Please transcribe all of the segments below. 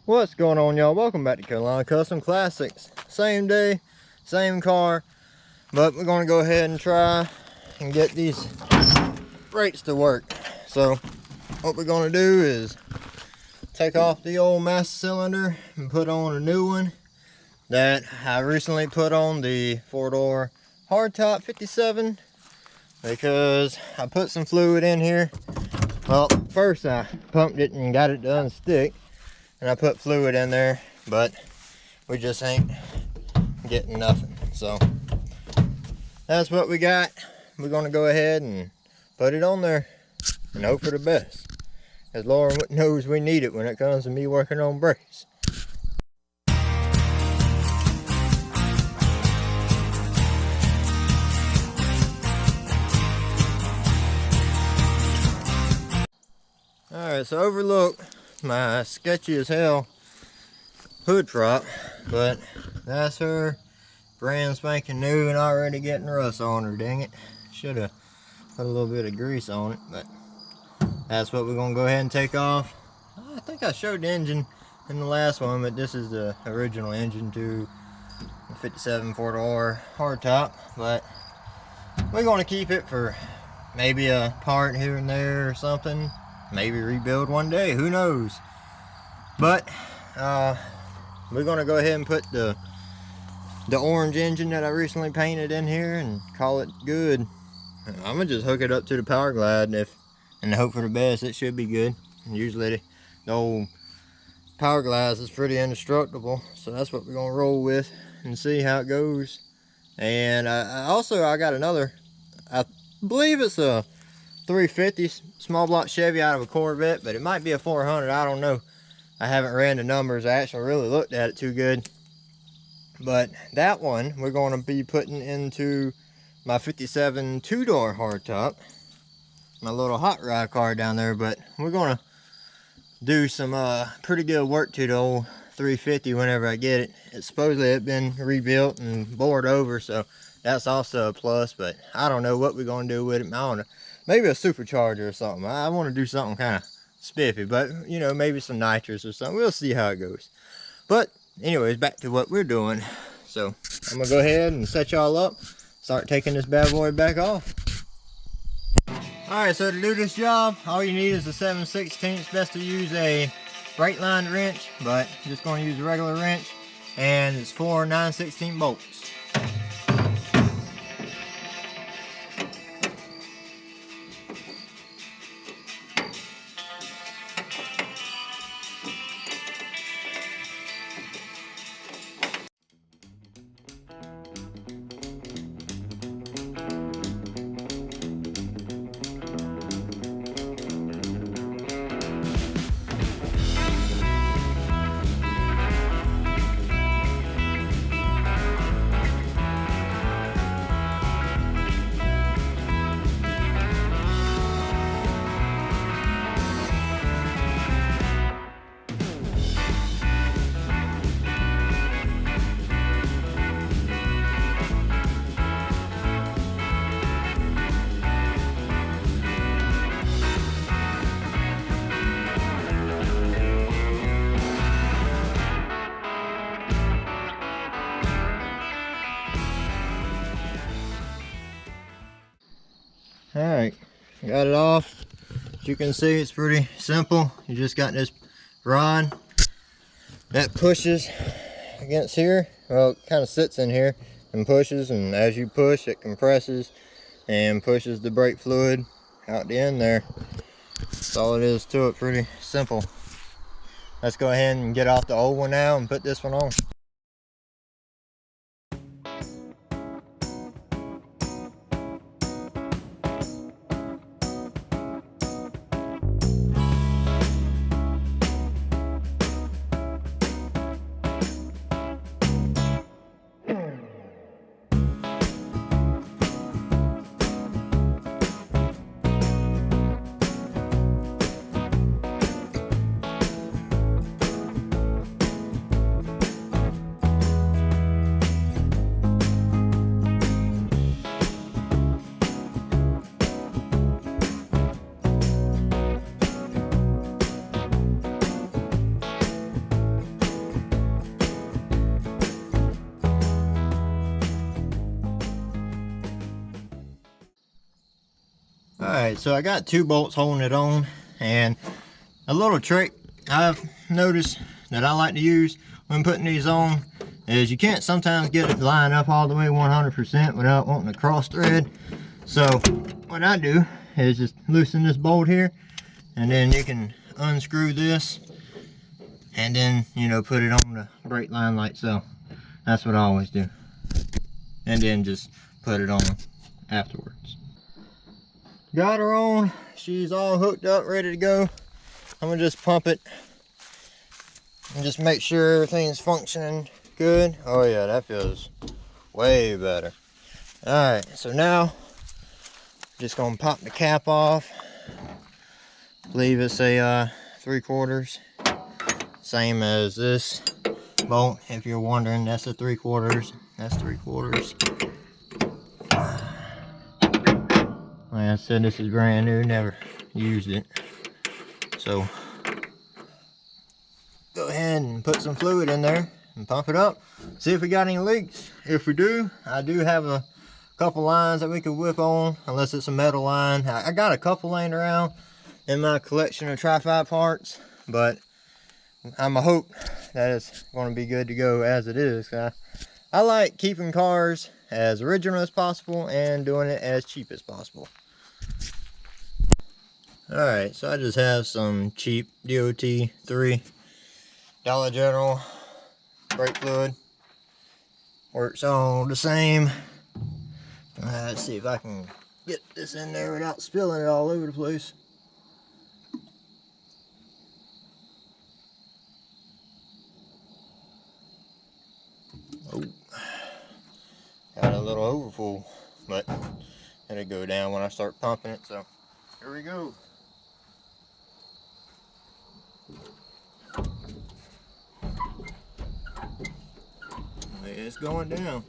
What's going on, y'all? Welcome back to Carolina Custom Classics. Same day, same car, but we're going to go ahead and try and get these brakes to work. So what we're going to do is take off the old master cylinder and put on a new one that I recently put on the 4-door hardtop 57 because I put some fluid in here. Well, first I pumped it and got it to unstick, and I put fluid in there, but we just ain't getting nothing. So that's what we got. We're gonna go ahead and put it on there and hope for the best, as Lord knows we need it when it comes to me working on brakes. Alright, so overlook my sketchy as hell hood prop, but that's her, brand spanking new and already getting rust on her. Dang it, should have put a little bit of grease on it, but that's what we're gonna go ahead and take off. I think I showed the engine in the last one, but this is the original engine to the 57 4-door hardtop, but we're gonna keep it for maybe a part here and there or something. Maybe rebuild one day, who knows. But we're gonna go ahead and put the orange engine that I recently painted in here and call it good. I'm gonna just hook it up to the power glide and hope for the best. It should be good. And usually the old power glass is pretty indestructible, so that's what we're gonna roll with and see how it goes. And I got another, I believe it's a 350 small block Chevy out of a Corvette, but it might be a 400, I don't know. I haven't ran the numbers. I actually really looked at it too good. But that one we're going to be putting into my 57 2-door hardtop, my little hot rod car down there. But we're going to do some pretty good work to the old 350 whenever I get it. It's supposedly been rebuilt and bored over, so that's also a plus. But I don't know what we're going to do with it. I don't know. Maybe a supercharger or something. I want to do something kind of spiffy, but you know, maybe some nitrous or something. We'll see how it goes. But anyways, back to what we're doing. So I'm gonna go ahead and set y'all up, start taking this bad boy back off. Alright, so to do this job, all you need is a 7/16. Best to use a brake line wrench, but I'm just going to use a regular wrench, and it's 4 9/16 bolts. Alright, got it off. As you can see, it's pretty simple. You just got this rod that pushes against here. Well, it kind of sits in here and pushes, and as you push, it compresses and pushes the brake fluid out the end there. That's all it is to it, pretty simple. Let's go ahead and get off the old one now and put this one on. Alright, so I got 2 bolts holding it on, and a little trick I've noticed that I like to use when putting these on is you can't sometimes get it lined up all the way 100% without wanting to cross thread. So what I do is just loosen this bolt here, and then you can unscrew this and then, you know, put it on the brake line like so. That's what I always do, and then just put it on afterwards. Got her on, she's all hooked up, ready to go. I'm gonna just pump it and just make sure everything's functioning good. Oh yeah, that feels way better. All right, so now just gonna pop the cap off. I believe it's a 3/4, same as this bolt. If you're wondering, that's a 3/4. That's 3/4. Like I said, this is brand new, never used it. So go ahead and put some fluid in there and pump it up. See if we got any leaks. If we do, I do have a couple lines that we could whip on, unless it's a metal line. I got a couple laying around in my collection of tri-fi parts, but I'm a hope that it's going to be good to go as it is. I like keeping cars as original as possible and doing it as cheap as possible. Alright, so I just have some cheap DOT 3 Dollar General brake fluid. Works all the same. Let's see if I can get this in there without spilling it all over the place. Oh, got a little overfull, but it'll go down when I start pumping it. So here we go. It's going down.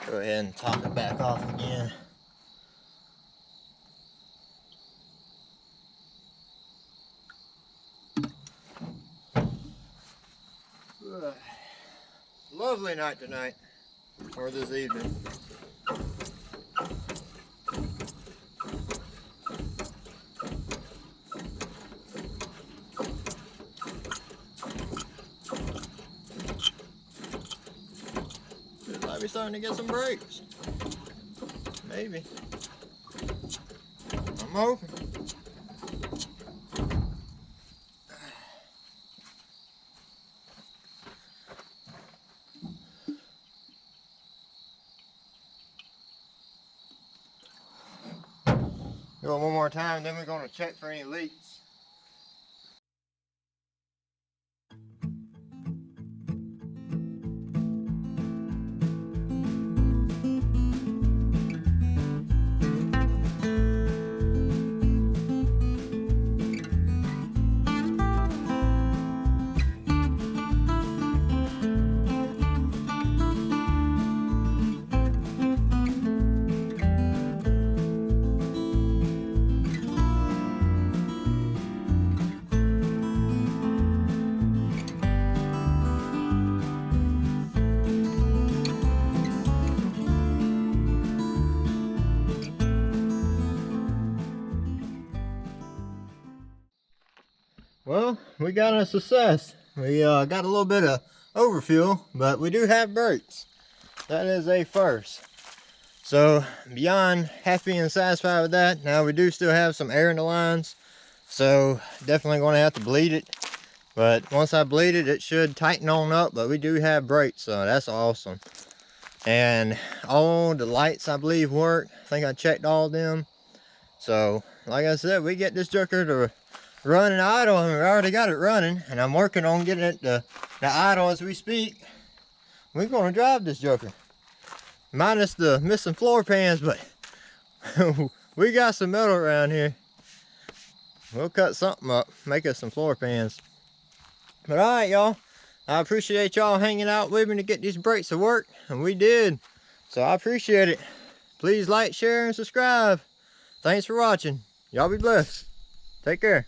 Go ahead and top it back off again. Lovely night tonight, or this evening. Looks like we're starting to get some breaks. Maybe. I'm hoping. Do it one more time, then we're going to check for any leaks. Well, we got a success. We got a little bit of overfuel, but we do have brakes. That is a first. So beyond happy and satisfied with that, now we do still have some air in the lines, so definitely going to have to bleed it. But once I bleed it, it should tighten on up, but we do have brakes, so that's awesome. And all the lights, I believe, work. I think I checked all of them. So like I said, we get this joker to run and idle, and we already got it running, and I'm working on getting it to idle as we speak. We're going to drive this joker, minus the missing floor pans, but we got some metal around here. We'll cut something up, make us some floor pans. But all right, y'all, I appreciate y'all hanging out with me to get these brakes to work, and we did. So I appreciate it. Please like, share, and subscribe. Thanks for watching. Y'all be blessed. Take care.